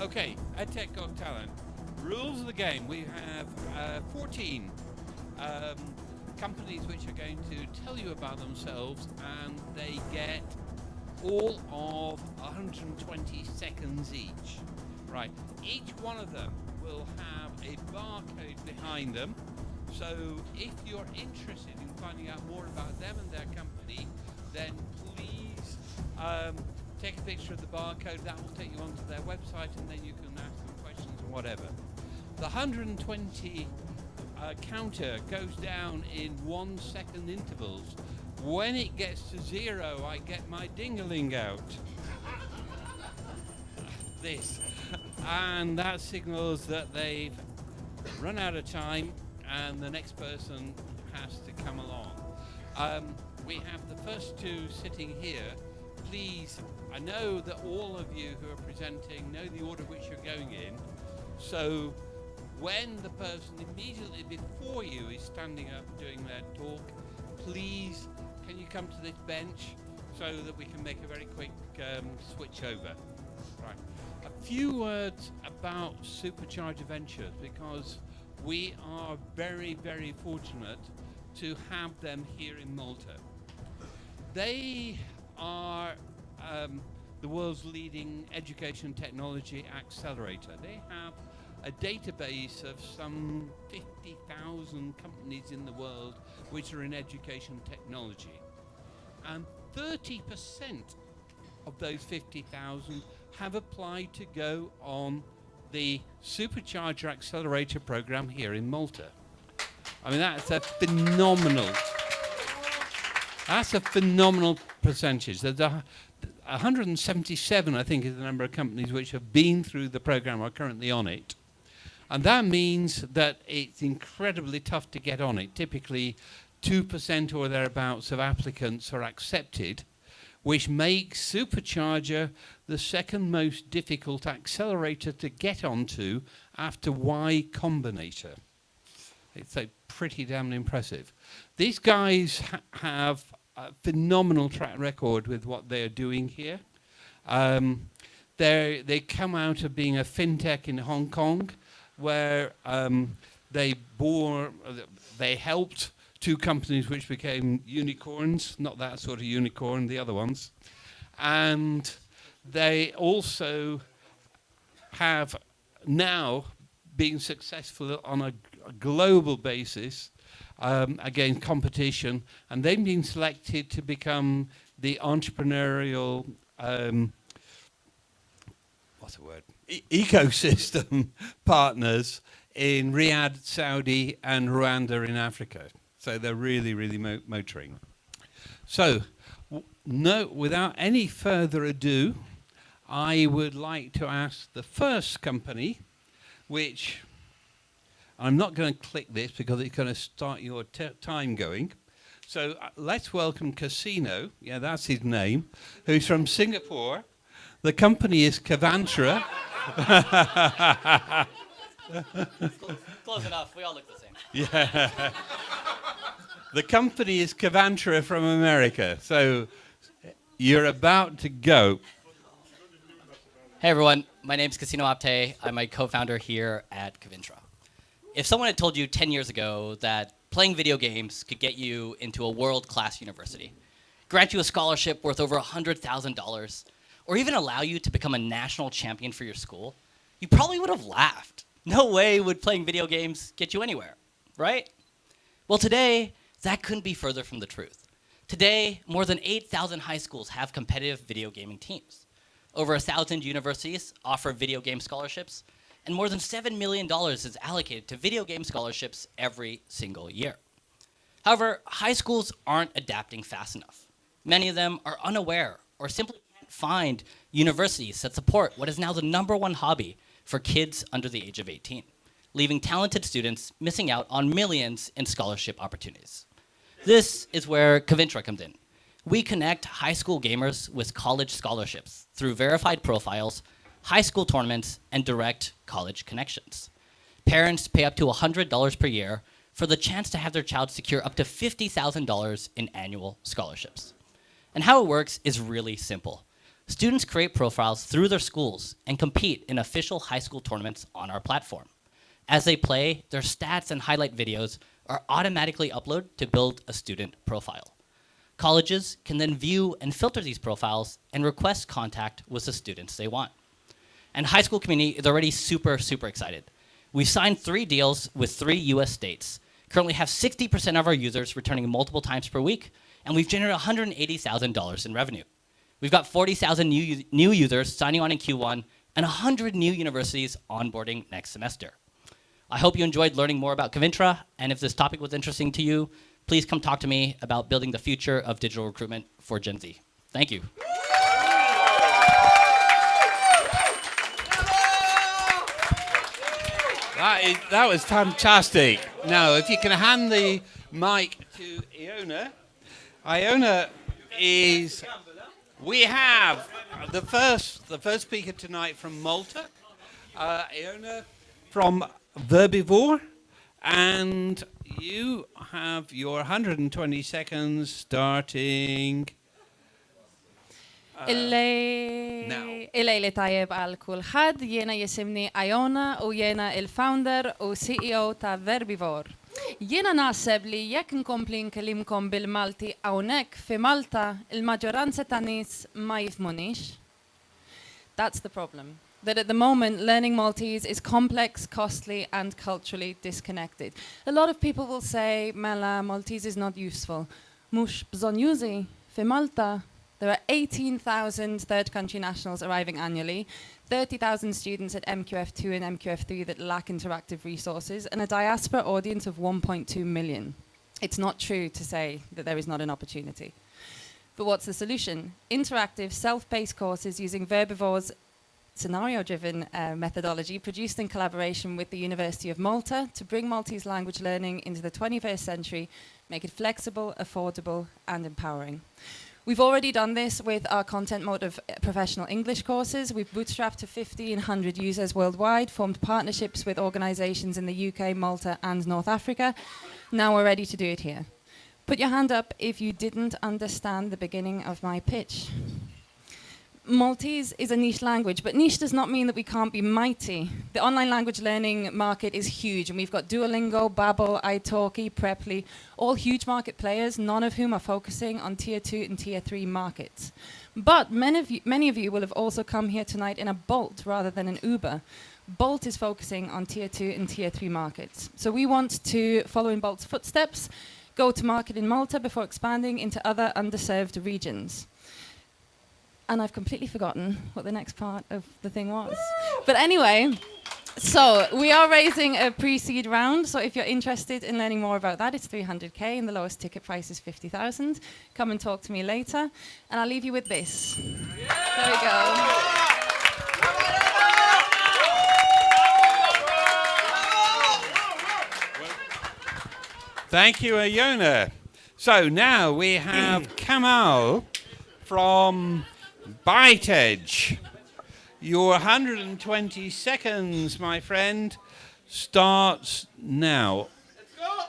Okay, EdTech Got Talent. Rules of the game. We have 14 companies which are going to tell you about themselves, and they get all of 120 seconds each. Right, each one of them will have a barcode behind them. So if you're interested in finding out more about them and their company, then please take a picture of the barcode. That will take you onto their website, and then you can ask them questions or whatever. The 120 counter goes down in 1 second intervals. When it gets to 0, I get my ding-a-ling out. This. And that signals that they've run out of time and the next person has to come along. We have the first two sitting here. Please, I know that all of you who are presenting know the order which you're going in. So when the person immediately before you is standing up doing their talk, please, can you come to this bench so that we can make a very quick switch over. Right. A few words about SuperCharger Ventures, because we are very, very fortunate to have them here in Malta. They are the world's leading education technology accelerator. They have a database of some 50,000 companies in the world which are in education technology. And 30% of those 50,000 have applied to go on the SuperCharger Accelerator program here in Malta. I mean, that's a phenomenal percentage. There's 177, I think, is the number of companies which have been through the program or are currently on it. And that means that it's incredibly tough to get on it. Typically, 2% or thereabouts of applicants are accepted, which makes SuperCharger the second most difficult accelerator to get onto after Y Combinator. It's pretty damn impressive. These guys have a phenomenal track record with what they're doing here. They come out of being a fintech in Hong Kong, where they helped two companies which became unicorns, not that sort of unicorn, the other ones. And they also have now been successful on a global basis against competition, and they've been selected to become the entrepreneurial ecosystem partners in Riyadh, Saudi, and Rwanda in Africa. So they're really, really motoring. So, without any further ado, I would like to ask the first company, which I'm not going to click this because it's going to start your time going. So let's welcome Casino, yeah, that's his name, who's from Singapore. The company is Kavintra. Close enough. We all look the same. Yeah. The company is Kavintra from America. So you're about to go. Hey everyone, my name's Casino Apte. I'm a co-founder here at Kavintra. If someone had told you 10 years ago that playing video games could get you into a world-class university, grant you a scholarship worth over $100,000, or even allow you to become a national champion for your school, you probably would have laughed. No way would playing video games get you anywhere, right? Well, today, that couldn't be further from the truth. Today, more than 8,000 high schools have competitive video gaming teams. Over 1,000 universities offer video game scholarships, and more than $7 million is allocated to video game scholarships every single year. However, high schools aren't adapting fast enough. Many of them are unaware or simply can't find universities that support what is now the #1 hobby for kids under the age of 18, leaving talented students missing out on millions in scholarship opportunities. This is where Kavintra comes in. We connect high school gamers with college scholarships through verified profiles, high school tournaments, and direct college connections. Parents pay up to $100 per year for the chance to have their child secure up to $50,000 in annual scholarships. And how it works is really simple. Students create profiles through their schools and compete in official high school tournaments on our platform. As they play, their stats and highlight videos are automatically uploaded to build a student profile. Colleges can then view and filter these profiles and request contact with the students they want. And high school community is already super, super excited. We've signed 3 deals with 3 US states, currently have 60% of our users returning multiple times per week, and we've generated $180,000 in revenue. We've got 40,000 new users signing on in Q1 and 100 new universities onboarding next semester. I hope you enjoyed learning more about Kavintra, and if this topic was interesting to you, please come talk to me about building the future of digital recruitment for Gen Z. Thank you. That was fantastic. Now, if you can hand the mic to Iona. Iona is... We have the first speaker tonight from Malta, Iona from Verbivore, and you have your 120 seconds starting Il-lejli tajjeb għal kulħadd, jiena jisimni Iona u jiena il-founder u CEO ta' Verbivore. Jiena naħseb li jekk nkompli nkellimkom bil-Malti hawnhekk fi Malta, il-maġġoranza ta' nies ma jifhmunix. That's the problem. That at the moment, learning Maltese is complex, costly, and culturally disconnected. A lot of people will say, Mela, Maltese is not useful. Mux bżon jużi fi Malta. There are 18,000 third country nationals arriving annually, 30,000 students at MQF2 and MQF3 that lack interactive resources, and a diaspora audience of 1.2 million. It's not true to say that there is not an opportunity. But what's the solution? Interactive, self-paced courses using Verbivore's scenario-driven methodology produced in collaboration with the University of Malta to bring Maltese language learning into the 21st century, make it flexible, affordable, and empowering. We've already done this with our content mode of professional English courses. We've bootstrapped to 1,500 users worldwide, formed partnerships with organizations in the UK, Malta, and North Africa. Now we're ready to do it here. Put your hand up if you didn't understand the beginning of my pitch. Maltese is a niche language, but niche does not mean that we can't be mighty. The online language learning market is huge, and we've got Duolingo, Babbel, italki, Preply, all huge market players, none of whom are focusing on tier 2 and tier 3 markets. But many of you will have also come here tonight in a Bolt rather than an Uber. Bolt is focusing on tier 2 and tier 3 markets. So we want to follow in Bolt's footsteps, go to market in Malta before expanding into other underserved regions. And I've completely forgotten what the next part of the thing was. But anyway, so we are raising a pre-seed round. So if you're interested in learning more about that, it's 300K and the lowest ticket price is 50,000. Come and talk to me later. And I'll leave you with this. There we go. Thank you, Iona. So now we have Kamal from ByteEdge. Your 120 seconds, my friend, starts now.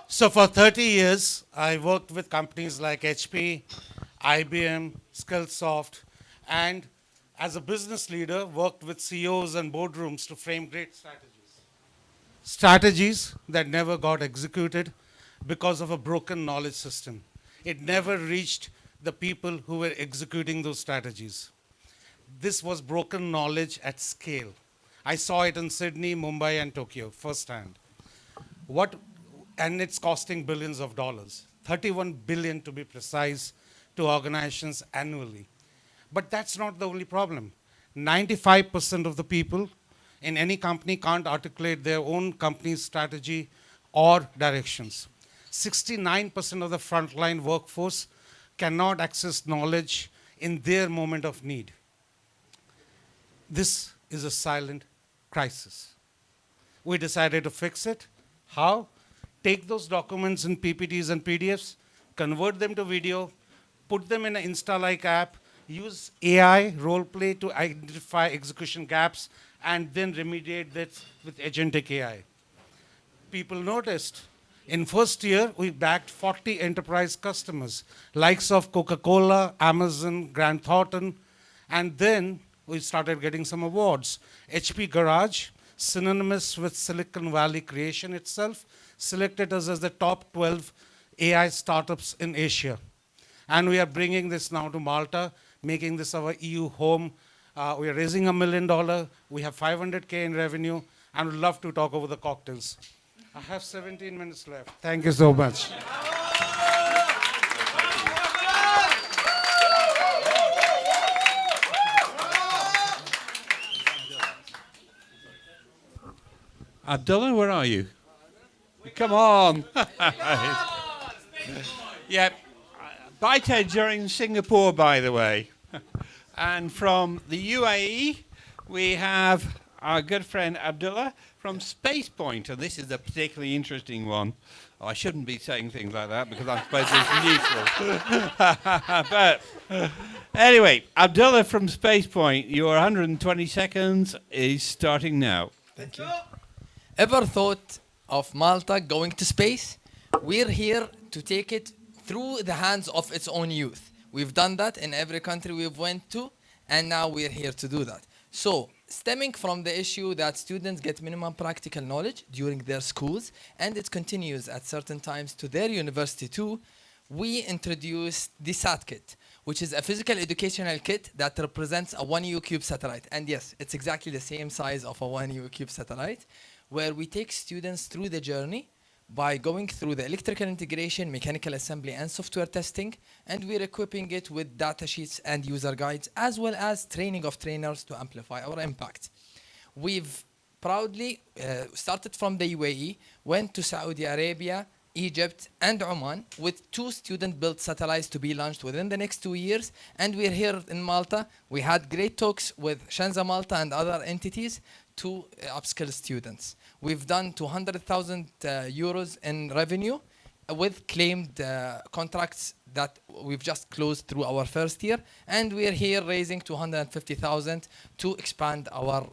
So for 30 years, I worked with companies like HP, IBM, Skillsoft, and as a business leader, worked with CEOs and boardrooms to frame great strategies. Strategies that never got executed because of a broken knowledge system. It never reached the people who were executing those strategies. This was broken knowledge at scale. I saw it in Sydney, Mumbai, and Tokyo firsthand. And it's costing billions of dollars, 31 billion to be precise, to organizations annually. But that's not the only problem. 95% of the people in any company can't articulate their own company's strategy or directions. 69% of the frontline workforce cannot access knowledge in their moment of need. This is a silent crisis. We decided to fix it. How? Take those documents in PPTs and PDFs, convert them to video, put them in an Insta-like app, use AI role play to identify execution gaps, and then remediate that with agentic AI. People noticed. In first year, we backed 40 enterprise customers, likes of Coca-Cola, Amazon, Grant Thornton, And then we started getting some awards. HP Garage, synonymous with Silicon Valley creation itself, selected us as the top 12 AI startups in Asia. And we are bringing this now to Malta, making this our EU home. We are raising $1 million. We have 500K in revenue, and would love to talk over the cocktails. I have 17 minutes left. Thank you so much. Abdullah, where are you? Come on. Yeah. ByteEdge are in Singapore, by the way. And from the UAE, we have our good friend Abdullah from SpacePoint. And this is a particularly interesting one. Oh, I shouldn't be saying things like that because I'm supposed to be neutral. But anyway, Abdullah from SpacePoint, your 120 seconds is starting now. Thank you. Ever thought of Malta going to space? We're here to take it through the hands of its own youth. We've done that in every country we've went to, and now we're here to do that. So, stemming from the issue that students get minimum practical knowledge during their schools, and it continues at certain times to their university too, we introduced the SAT kit, which is a physical educational kit that represents a 1 EU-cube satellite. And yes, it's exactly the same size of a 1 EU-cube satellite, where we take students through the journey by going through the electrical integration, mechanical assembly, and software testing, and we're equipping it with data sheets and user guides, as well as training of trainers to amplify our impact. We've proudly started from the UAE, went to Saudi Arabia, Egypt, and Oman with 2 student-built satellites to be launched within the next 2 years, and we're here in Malta. We had great talks with Shenza Malta and other entities to upskill students. We've done 200,000 euros in revenue with claimed contracts that we've just closed through our first year, and we're here raising 250,000 to expand our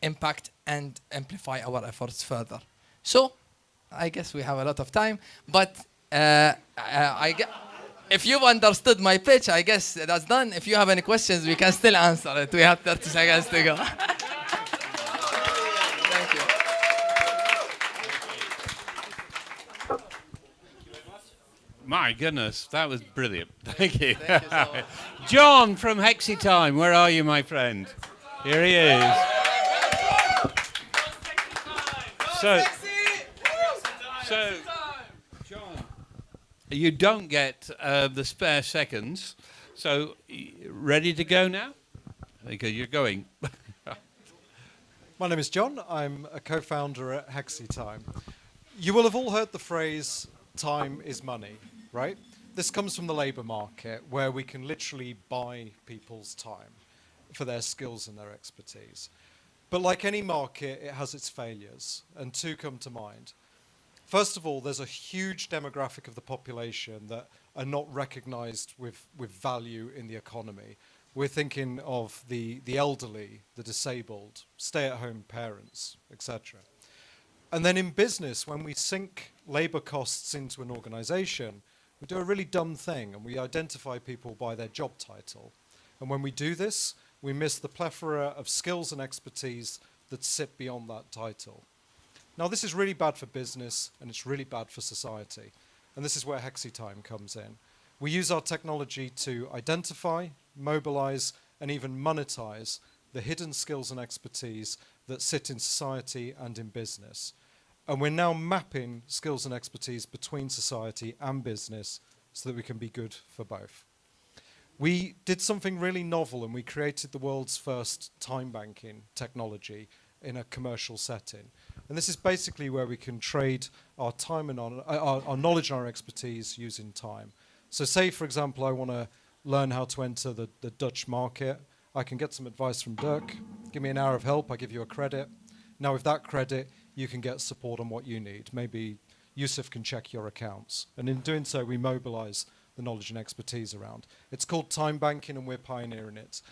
impact and amplify our efforts further. So, I guess we have a lot of time, but if you've understood my pitch, I guess that's done. If you have any questions, we can still answer it. We have 30 seconds to go. My goodness, that was brilliant. Thank you. Thank you so much. John from Hexitime, where are you, my friend? Here he is. So, John, you don't get the spare seconds. So, ready to go now? Because you're going. My name is John. I'm a co-founder at Hexitime. You will have all heard the phrase, time is money, right? This comes from the labour market, where we can literally buy people's time for their skills and their expertise. But like any market, it has its failures, and 2 come to mind. First of all, there's a huge demographic of the population that are not recognised with value in the economy. We're thinking of the elderly, the disabled, stay-at-home parents, etc. And then in business, when we sink labour costs into an organisation, we do a really dumb thing, and we identify people by their job title. And when we do this, we miss the plethora of skills and expertise that sit beyond that title. Now, this is really bad for business, and it's really bad for society. And this is where Hexitime comes in. We use our technology to identify, mobilise, and even monetize the hidden skills and expertise that sit in society and in business. And we're now mapping skills and expertise between society and business so that we can be good for both. We did something really novel, and we created the world's first time banking technology in a commercial setting. And this is basically where we can trade our time and our knowledge and our expertise using time. So say, for example, I want to learn how to enter the Dutch market. I can get some advice from Dirk. Give me an hour of help, I give you a credit. Now with that credit, you can get support on what you need. Maybe Yusuf can check your accounts. And in doing so, we mobilize the knowledge and expertise around. It's called time banking, and we're pioneering it.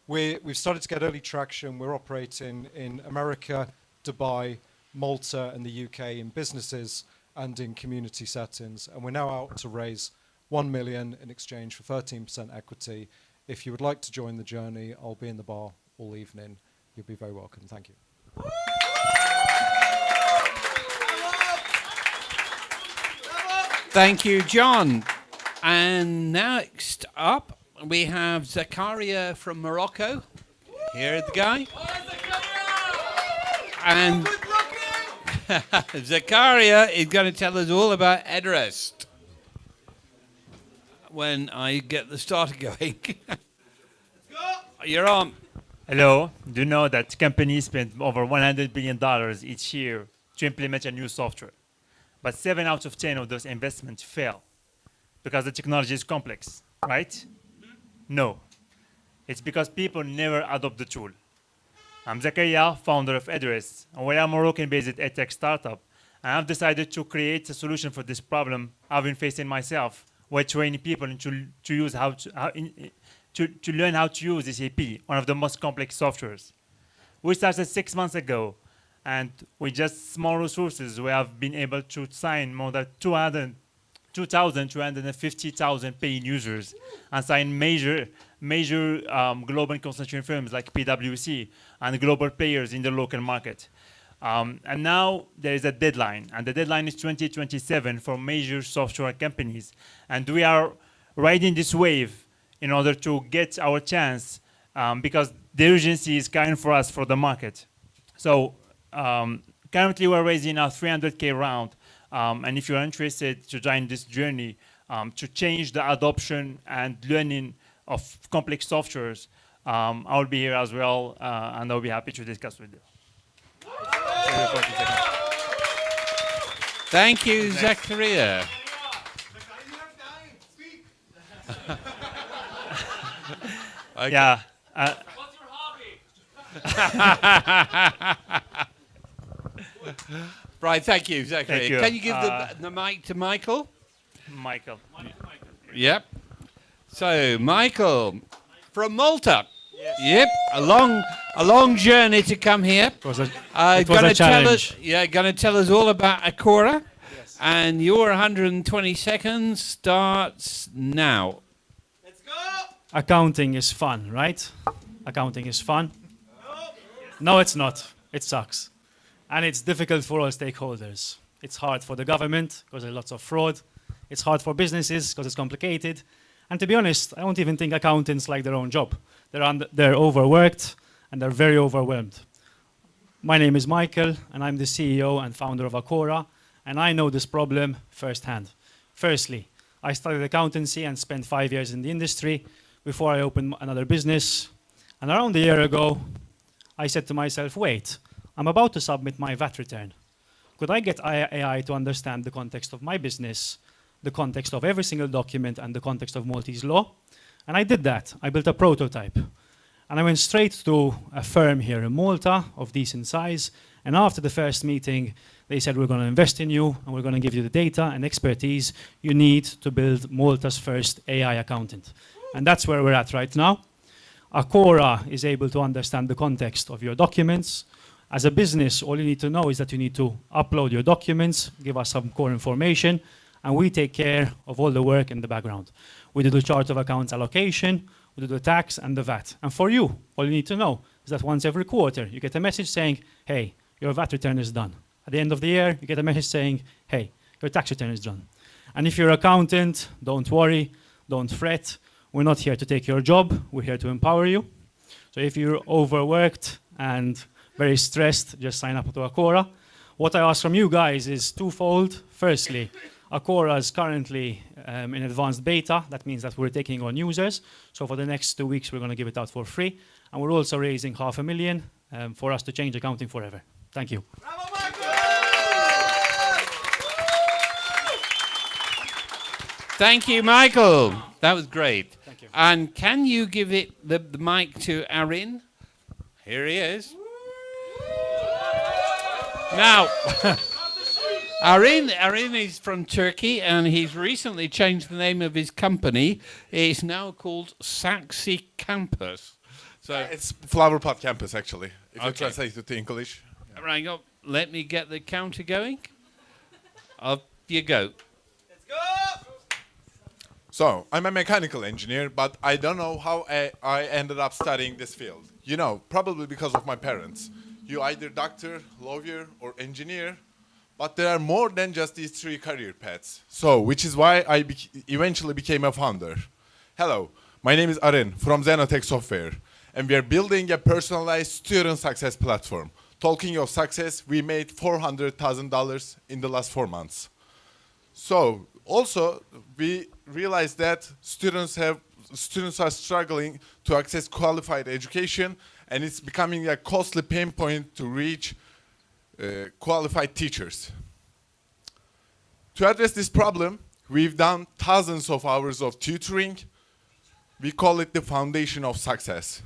We've started to get early traction. We're operating in America, Dubai, Malta, and the UK in businesses and in community settings. And we're now out to raise 1 million in exchange for 13% equity If you would like to join the journey, I'll be in the bar all evening. You'll be very welcome. Thank you. Thank you, John. And next up, we have Zakaria from Morocco. Here's the guy. And Zakaria is going to tell us all about Ederest when I get the starter going. You're on. Hello. Do you know that companies spend over $100 billion each year to implement a new software? But 7 out of 10 of those investments fail because the technology is complex, right? No. It's because people never adopt the tool. I'm Zakaria, founder of Ederest, and we are a Moroccan-based EdTech startup. And I've decided to create a solution for this problem I've been facing myself, while training people to learn how to use SAP, one of the most complex softwares. We started 6 months ago, and with just small resources, we have been able to sign more than 2,250,000 paying users and sign major global consulting firms like PwC and global players in the local market. And now there is a deadline, and the deadline is 2027 for major software companies. And we are riding this wave in order to get our chance because the urgency is kind for us for the market. So currently we're raising a 300K round. And if you're interested to join this journey to change the adoption and learning of complex softwares, I'll be here as well, and I'll be happy to discuss with you. Thank you, Zakaria. Okay. Yeah. What's your hobby? Right, thank you, Zachary. Thank you. Can you give the mic to Michael? Michael. Yep. So, Michael from Malta. Yes. Yep, a long journey to come here. It was a challenge. Going to tell us all about Accora. Yes. And your 120 seconds starts now. Let's go! Accounting is fun, right? Accounting is fun. No, it's not. It sucks. And it's difficult for all stakeholders. It's hard for the government because there's lots of fraud. It's hard for businesses because it's complicated. And to be honest, I don't even think accountants like their own job. They're overworked and they're very overwhelmed. My name is Michael, and I'm the CEO and founder of Accora, and I know this problem firsthand. Firstly, I studied accountancy and spent 5 years in the industry before I opened another business. And around a year ago, I said to myself, wait, I'm about to submit my VAT return. Could I get AI to understand the context of my business, the context of every single document, and the context of Maltese law? And I did that. I built a prototype. And I went straight to a firm here in Malta of decent size. And after the first meeting, they said, we're going to invest in you, and we're going to give you the data and expertise you need to build Malta's first AI accountant. And that's where we're at right now. Accora is able to understand the context of your documents. As a business, all you need to know is that you need to upload your documents, give us some core information, and we take care of all the work in the background. We do the chart of accounts allocation, we do the tax and the VAT. And for you, all you need to know is that once every quarter, you get a message saying, hey, your VAT return is done. At the end of the year, you get a message saying, hey, your tax return is done. And if you're an accountant, don't worry, don't fret. We're not here to take your job, we're here to empower you. So if you're overworked and very stressed, just sign up to Accora. What I ask from you guys is twofold. Firstly, Accora is currently in advanced beta. That means that we're taking on users. So for the next 2 weeks, we're going to give it out for free. And we're also raising $500,000 for us to change accounting forever. Thank you. Thank you, Michael. That was great. Thank you. And can you give it the mic to Arin? Here he is. Now, Arin is from Turkey, and he's recently changed the name of his company. It's now called Saksı Kampüs. So it's Flower Pot Campus, actually, if you Okay. translate it to English. Right, let me get the counter going. Up you go. So, I'm a mechanical engineer, but I don't know how I ended up studying this field. You know, probably because of my parents. You either doctor, lawyer, or engineer, but there are more than just these three career paths. So, which is why I eventually became a founder. Hello, my name is Arin from Zenotech Software, and we are building a personalized student success platform. Talking of success, we made $400,000 in the last 4 months. So, also, we realized that students are struggling to access qualified education, and it's becoming a costly pain point to reach qualified teachers. To address this problem, we've done thousands of hours of tutoring. We call it the foundation of success.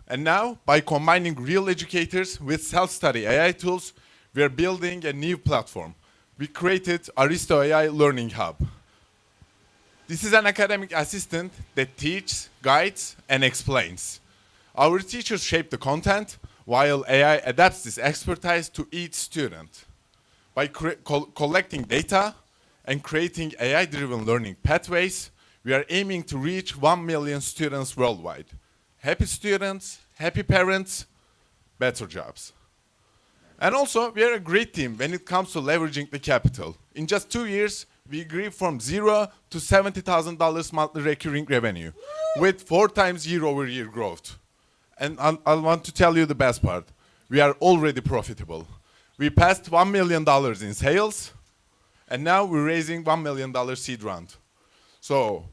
And now, by combining real educators with self-study AI tools, we are building a new platform. We created Aristo AI Learning Hub. This is an academic assistant that teaches, guides, and explains. Our teachers shape the content, while AI adapts this expertise to each student. By collecting data and creating AI-driven learning pathways, we are aiming to reach 1 million students worldwide. Happy students, happy parents, better jobs. And also, we are a great team when it comes to leveraging the capital. In just 2 years, we grew from $0 to $70,000 monthly recurring revenue, with 4 times year-over-year growth. And I want to tell you the best part. We are already profitable. We passed $1 million in sales, and now we're raising $1 million seed round. So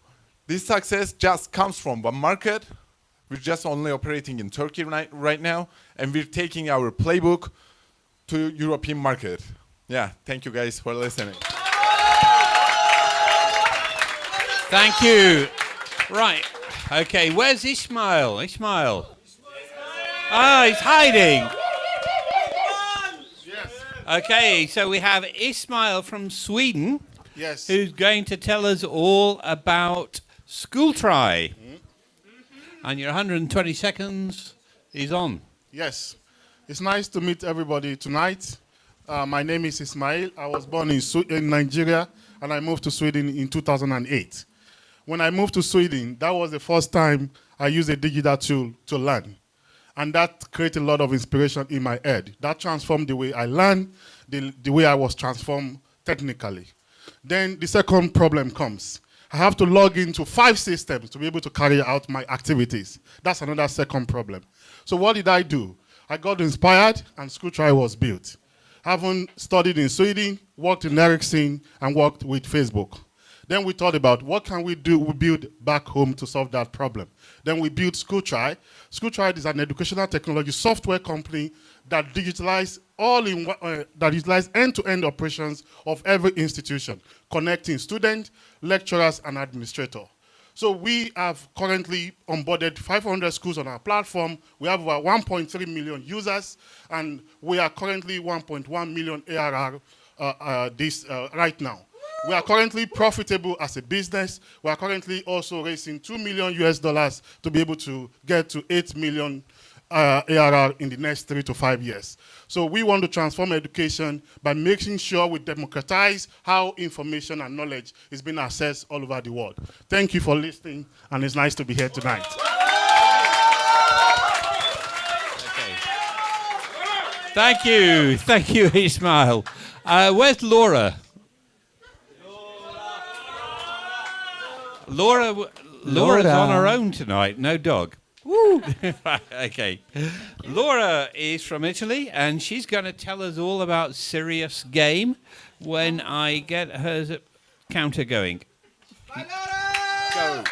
this success just comes from one market. We're just only operating in Turkey right now, and we're taking our playbook to European market. Yeah, thank you guys for listening. Thank you. Right. Okay, where's Ismail? Ismail. Ah, he's hiding. Okay, so we have Ismail from Sweden. Yes. Who's going to tell us all about SchoolTry. And your 120 seconds is on. Yes. It's nice to meet everybody tonight. My name is Ismail. I was born in Nigeria, and I moved to Sweden in 2008. When I moved to Sweden, that was the first time I used a digital tool to learn. And that created a lot of inspiration in my head. That transformed the way I learned, the way I was transformed technically. Then the second problem comes. I have to log into 5 systems to be able to carry out my activities. That's another second problem. So what did I do? I got inspired, and SchoolTry was built. Having studied in Sweden, worked in Ericsson, and worked with Facebook. Then we thought about what can we do, we build back home to solve that problem. Then we built SchoolTry. SchoolTry is an educational technology software company that digitalizes end-to-end operations of every institution, connecting students, lecturers, and administrators. So we have currently onboarded 500 schools on our platform. We have over 1.3 million users, and we are currently 1.1 million ARR right now. We are currently profitable as a business. We are currently also raising $2 million to be able to get to 8 million ARR in the next 3 to 5 years. So we want to transform education by making sure we democratize how information and knowledge is being accessed all over the world. Thank you for listening, and it's nice to be here tonight. Okay. Thank you, Ismail. Where's Laura? Laura's on her own tonight, no dog. Woo! Okay. Laura is from Italy, and she's going to tell us all about SiriusGame when I get her counter going. Bye, Laura!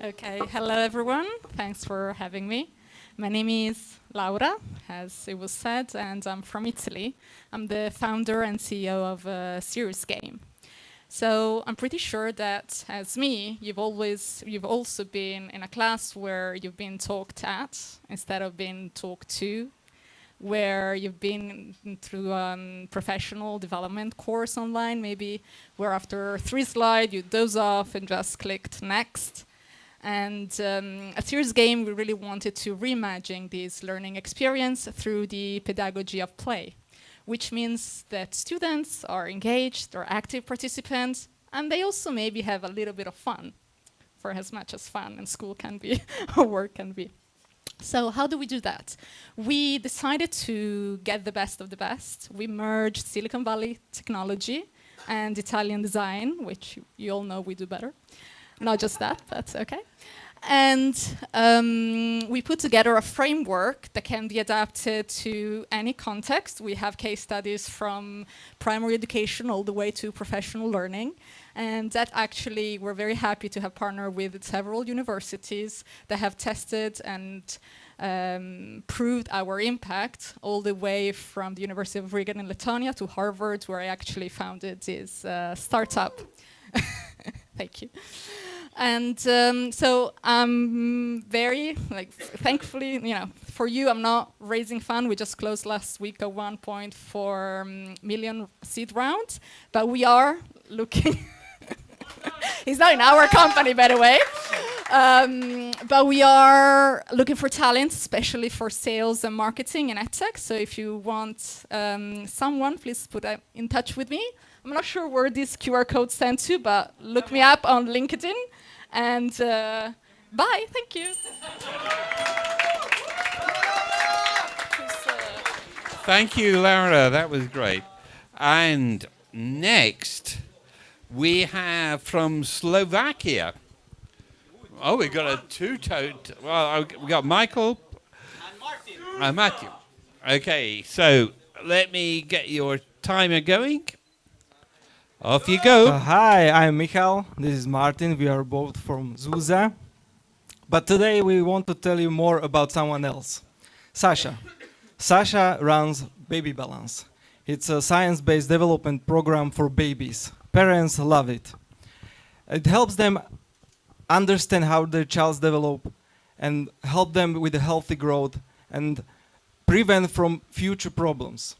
Go. Okay, hello everyone. Thanks for having me. My name is Laura, as it was said, and I'm from Italy. I'm the founder and CEO of SiriusGame. So I'm pretty sure that, as me, you've also been in a class where you've been talked at instead of being talked to, where you've been through a professional development course online, maybe where after 3 slides you doze off and just clicked next. And at SiriusGame, we really wanted to reimagine this learning experience through the pedagogy of play, which means that students are engaged, are active participants, and they also maybe have a little bit of fun, for as much as fun and school can be or work can be. So how do we do that? We decided to get the best of the best. We merged Silicon Valley technology and Italian design, which you all know we do better. Not just that, but okay. And we put together a framework that can be adapted to any context. We have case studies from primary education all the way to professional learning. And that actually, we're very happy to have partnered with several universities that have tested and proved our impact, all the way from the University of Riga in Lithuania to Harvard, where I actually founded this startup. Thank you. And so I'm very, thankfully, for you, I'm not raising fund. We just closed last week a 1.4 million seed round, but we are looking. He's not in our company, by the way. But we are looking for talent, especially for sales and marketing and EdTech. So if you want someone, please put in touch with me. I'm not sure where this QR code sent to, but look me up on LinkedIn. And bye, thank you. Thank you, Laura. That was great. And next, we have from Slovakia. Oh, we got a two-toed. Well, we got Michael and Matthew. Okay, so let me get your timer going. Off you go. Hi, I'm Michal. This is Martin. We are both from Zooza. But today we want to tell you more about someone else. Sasha. Sasha runs Baby Balance. It's a science-based development program for babies. Parents love it. It helps them understand how their child develop and help them with a healthy growth and prevent from future problems.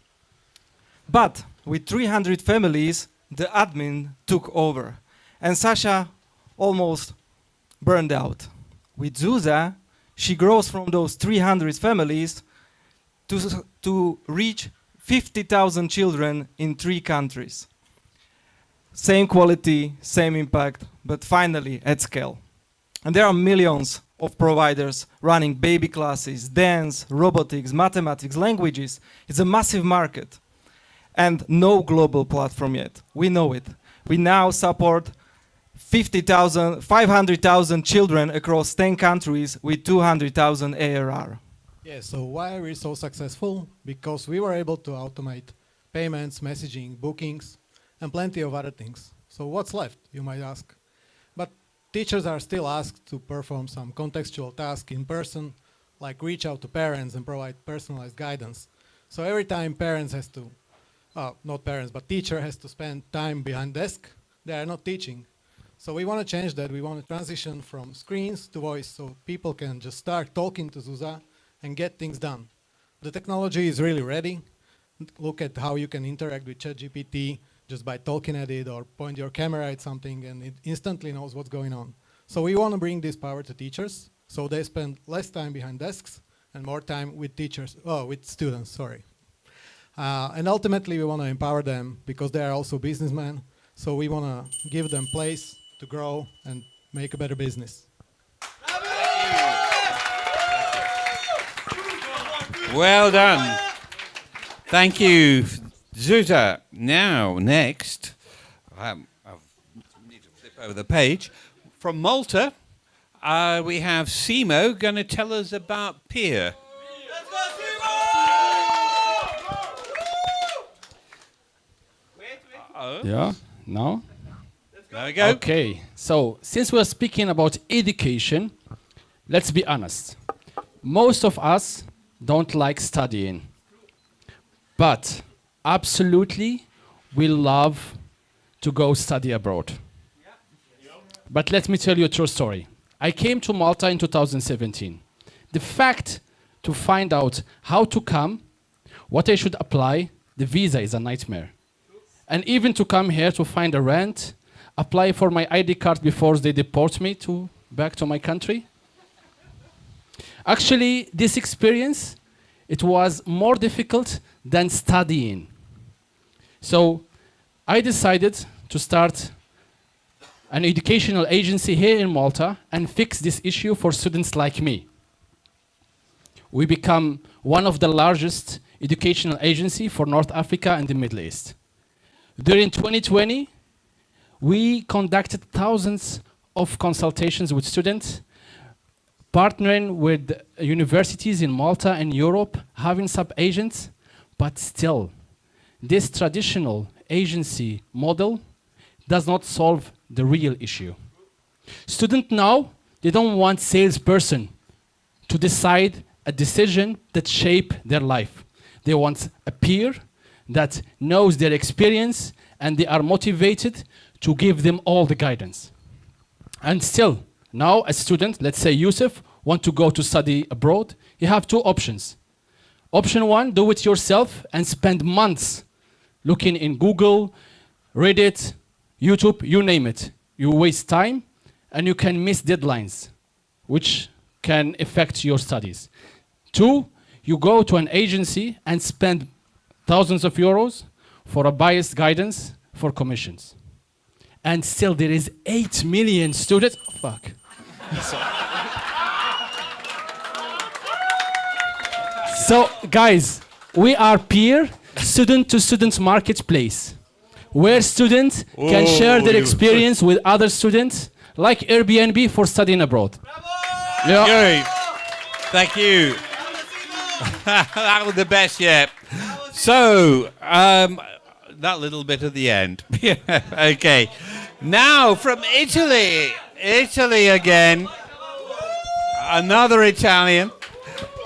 But with 300 families, the admin took over, and Sasha almost burned out. With Zooza, she grows from those 300 families to reach 50,000 children in 3 countries. Same quality, same impact, but finally at scale. And there are millions of providers running baby classes, dance, robotics, mathematics, languages. It's a massive market. And no global platform yet. We know it. We now support 500,000 children across 10 countries with 200,000 ARR. Yeah, so why are we so successful? Because we were able to automate payments, messaging, bookings, and plenty of other things. So what's left, you might ask? But teachers are still asked to perform some contextual tasks in person, like reach out to parents and provide personalized guidance. So every time parents has to not parents, but teacher has to spend time behind desk, they are not teaching. So we want to change that. We want to transition from screens to voice so people can just start talking to Zooza and get things done. The technology is really ready. Look at how you can interact with ChatGPT just by talking at it or point your camera at something and it instantly knows what's going on. So we want to bring this power to teachers so they spend less time behind desks and more time with with students, sorry. And ultimately, we want to empower them because they are also businessmen. So we want to give them place to grow and make a better business. Well done. Thank you, Zooza. Now, next, I need to flip over the page. From Malta, we have Simo going to tell us about Peer. Yeah, now? There we go. Okay, so since we're speaking about education, let's be honest. Most of us don't like studying, but absolutely we love to go study abroad. But let me tell you a true story. I came to Malta in 2017. The fact to find out how to come, what I should apply, the visa is a nightmare. And even to come here to find a rent, apply for my ID card before they deport me back to my country. Actually, this experience, it was more difficult than studying. So I decided to start an educational agency here in Malta and fix this issue for students like me. We become one of the largest educational agency for North Africa and the Middle East. During 2020, we conducted thousands of consultations with students, partnering with universities in Malta and Europe, having sub-agents, but still, this traditional agency model does not solve the real issue. Students now, they don't want salesperson to decide a decision that shape their life. They want a peer that knows their experience and they are motivated to give them all the guidance. And still, now a student, let's say Yusuf, want to go to study abroad, you have two options. Option one, do it yourself and spend months looking in Google, Reddit, YouTube, you name it. You waste time and you can miss deadlines, which can affect your studies. Two, you go to an agency and spend thousands of euros for a biased guidance for commissions. And still there is 8 million students. Oh, fuck. So, guys, we are peer student-to-student marketplace, where students can share their experience with other students, like Airbnb for studying abroad. Yeah. Yuri, thank you. That was the best yet. So, that little bit at the end. Okay. Now, from Italy. Italy again. Another Italian.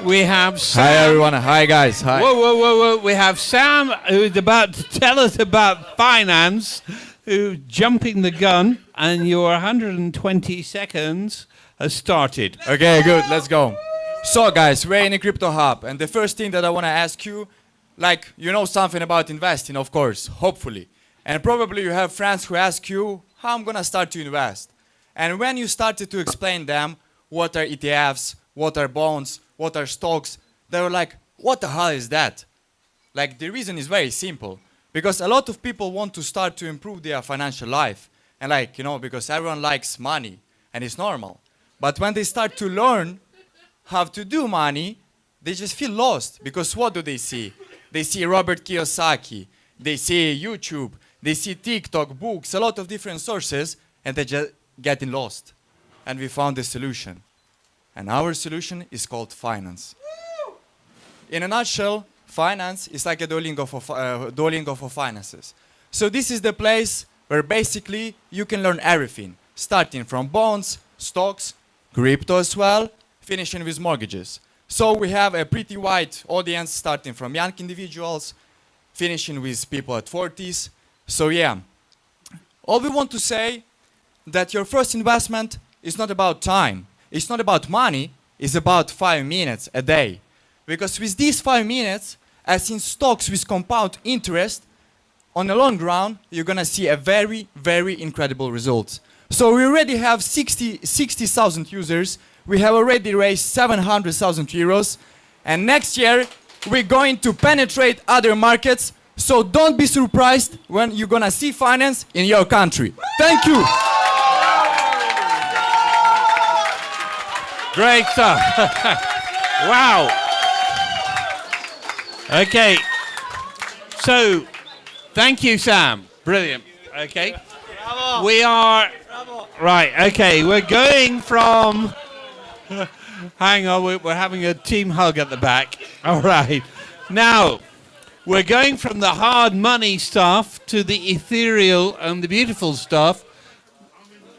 We have Sam. Hi everyone. Hi guys. Hi. Whoa, whoa, whoa, whoa. We have Sam, who's about to tell us about finance, who's jumping the gun, and your 120 seconds has started. Okay, good. Let's go. So guys, we're in a crypto hub, and the first thing that I want to ask you, like, you know something about investing, of course, hopefully. And probably you have friends who ask you, how I'm going to start to invest? And when you started to explain them what are ETFs, what are bonds, what are stocks, they were like, what the hell is that? Like, the reason is very simple. Because a lot of people want to start to improve their financial life. And like, you know, because everyone likes money, and it's normal. But when they start to learn how to do money, they just feel lost. Because what do they see? They see Robert Kiyosaki, they see YouTube, they see TikTok, books, a lot of different sources, and they're just getting lost. And we found a solution. And our solution is called finance. In a nutshell, finance is like a Duolingo for finances. So this is the place where basically you can learn everything, starting from bonds, stocks, crypto as well, finishing with mortgages. So we have a pretty wide audience, starting from young individuals, finishing with people at 40s. So yeah, all we want to say that your first investment is not about time. It's not about money, it's about 5 minutes a day. Because with these 5 minutes, as in stocks with compound interest, on the long run, you're gonna see a very, very incredible results. So we already have 60,000 users. We have already raised 700,000 euros. And next year, we're going to penetrate other markets. So don't be surprised when you're gonna see finance in your country. Thank you. Great stuff. Wow. Okay. So, thank you, Sam. Brilliant. Okay. Bravo. We are... Bravo. Right, okay. We're going from... Hang on, we're having a team hug at the back. All right. Now, we're going from the hard money stuff to the ethereal and the beautiful stuff,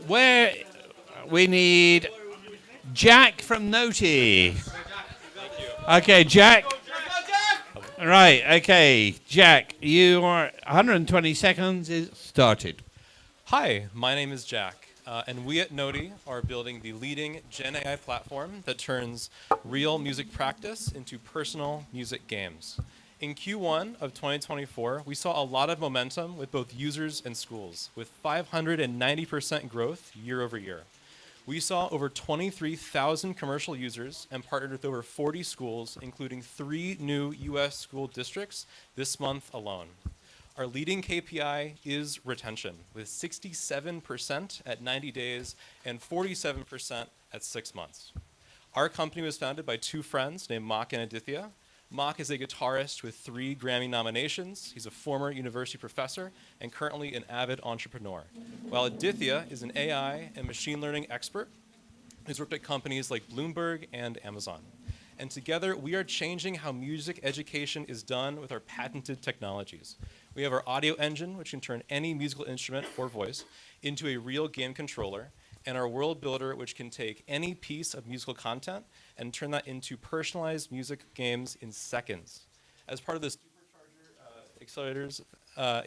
where we need... Jack from Notey. Okay, Jack. Right, okay. Jack, your 120 seconds is started. Hi, my name is Jack, and we at Notey are building the leading Gen AI platform that turns real music practice into personal music games. In Q1 of 2024, we saw a lot of momentum with both users and schools, with 590% growth year over year. We saw over 23,000 commercial users and partnered with over 40 schools, including 3 new US school districts this month alone. Our leading KPI is retention, with 67% at 90 days and 47% at 6 months. Our company was founded by two friends named Mak and Aditya. Mak is a guitarist with 3 Grammy nominations. He's a former university professor and currently an avid entrepreneur. While Aditya is an AI and machine learning expert who's worked at companies like Bloomberg and Amazon. And together, we are changing how music education is done with our patented technologies. We have our audio engine, which can turn any musical instrument or voice into a real game controller, and our world builder, which can take any piece of musical content and turn that into personalized music games in seconds. As part of the SuperCharger accelerators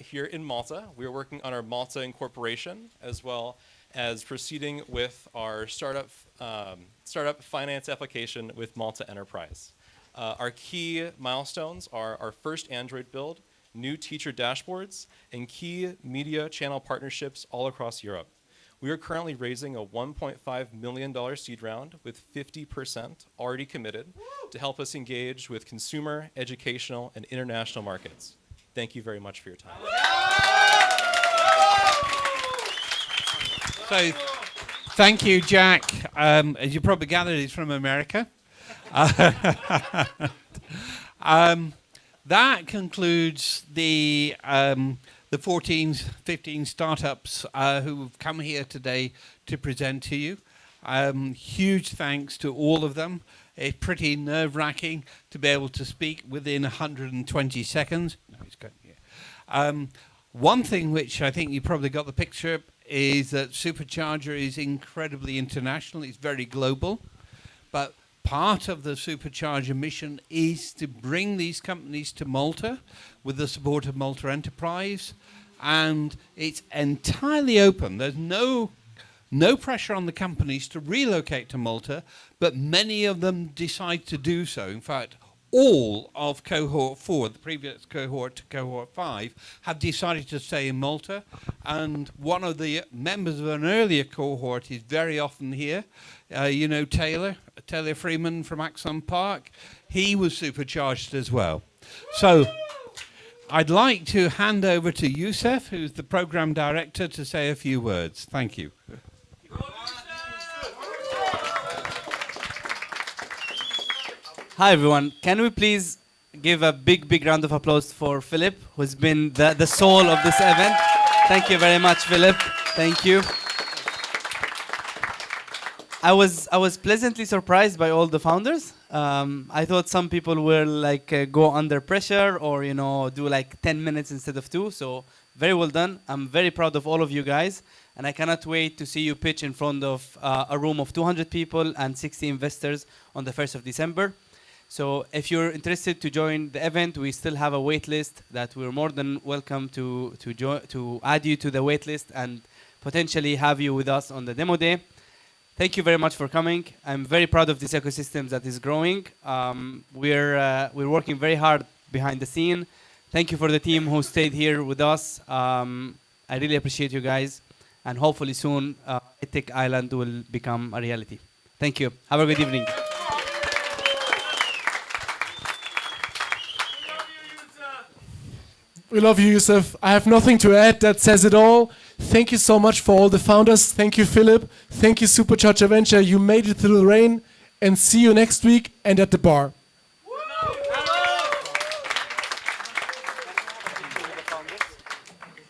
here in Malta, we are working on our Malta incorporation, as well as proceeding with our startup finance application with Malta Enterprise. Our key milestones are our first Android build, new teacher dashboards, and key media channel partnerships all across Europe. We are currently raising a $1.5 million seed round with 50% already committed to help us engage with consumer, educational, and international markets. Thank you very much for your time. So, thank you, Jack. As you probably gathered, he's from America. That concludes the 14, 15 startups who've come here today to present to you. Huge thanks to all of them. It's pretty nerve-wracking to be able to speak within 120 seconds. No, he's good. Yeah. One thing which I think you probably got the picture is that SuperCharger is incredibly international. It's very global. But part of the SuperCharger mission is to bring these companies to Malta with the support of Malta Enterprise. And it's entirely open. There's no pressure on the companies to relocate to Malta, but many of them decide to do so. In fact, all of cohort 4, the previous cohort to cohort 5, have decided to stay in Malta. And one of the members of an earlier cohort is very often here. You know Taylor Freeman from Axon Park. He was supercharged as well. So I'd like to hand over to Youssef, who's the program director, to say a few words. Thank you. Hi, everyone. Can we please give a big round of applause for Philip, who's been the soul of this event? Thank you very much, Philip. Thank you. I was pleasantly surprised by all the founders. I thought some people will go under pressure or do 10 minutes instead of 2. So very well done. I'm very proud of all of you guys, and I cannot wait to see you pitch in front of a room of 200 people and 60 investors on the 1st of December. So if you're interested to join the event, we still have a wait list that we're more than welcome to add you to the wait list and potentially have you with us on the demo day. Thank you very much for coming. I'm very proud of this ecosystem that is growing. We're working very hard behind the scene. Thank you for the team who stayed here with us. I really appreciate you guys, and hopefully soon EdTech Island will become a reality. Thank you. Have a good evening. We love you, Youssef. I have nothing to add. That says it all. Thank you so much for all the founders. Thank you, Philip. Thank you, SuperCharger Venture. You made it through the rain. And see you next week and at the bar.